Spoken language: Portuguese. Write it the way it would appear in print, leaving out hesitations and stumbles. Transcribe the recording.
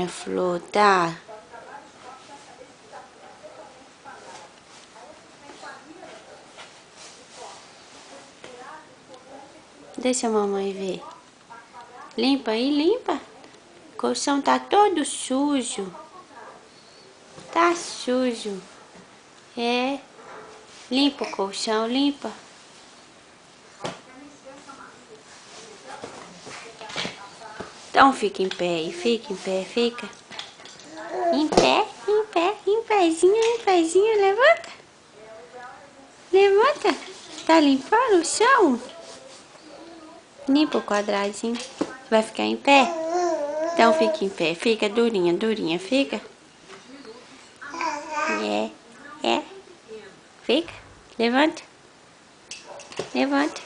minha flor, tá? Deixa a mamãe ver. Limpa aí, limpa. O colchão tá todo sujo. Tá sujo. É. Limpa o colchão, limpa. Então fica em pé aí, fica em pé, fica. Em pé, em pezinho, levanta. Levanta. Tá limpando o chão? Limpa o quadradinho. Vai ficar em pé? Então fica em pé, fica durinha, durinha, fica. É. Fica. Levanta. Levanta.